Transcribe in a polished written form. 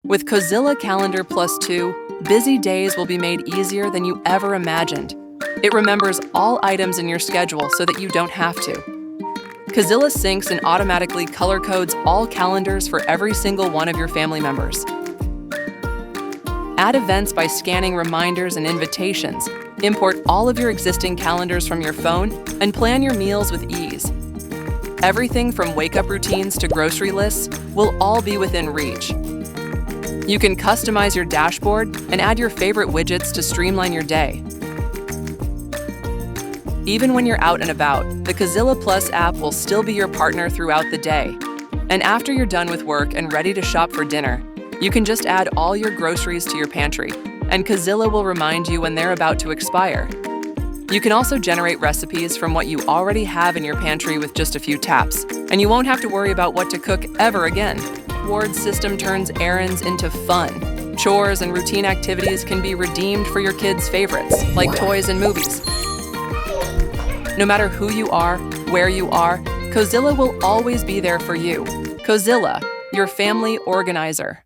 With Cozyla Calendar Plus 2, busy days will be made easier than you ever imagined. It remembers all items in your schedule so that you don't have to. Cozyla syncs and automatically color codes all calendars for every single one of your family members. Add events by scanning reminders and invitations, import all of your existing calendars from your phone, and plan your meals with ease. Everything from wake-up routines to grocery lists will all be within reach. You can customize your dashboard and add your favorite widgets to streamline your day. Even when you're out and about, the Cozyla Plus app will still be your partner throughout the day. And after you're done with work and ready to shop for dinner, you can just add all your groceries to your pantry, and Cozyla will remind you when they're about to expire. You can also generate recipes from what you already have in your pantry with just a few taps, and you won't have to worry about what to cook ever again. Ward's system turns errands into fun. Chores and routine activities can be redeemed for your kids' favorites, like toys and movies. No matter who you are, where you are, Cozyla will always be there for you. Cozyla, your family organizer.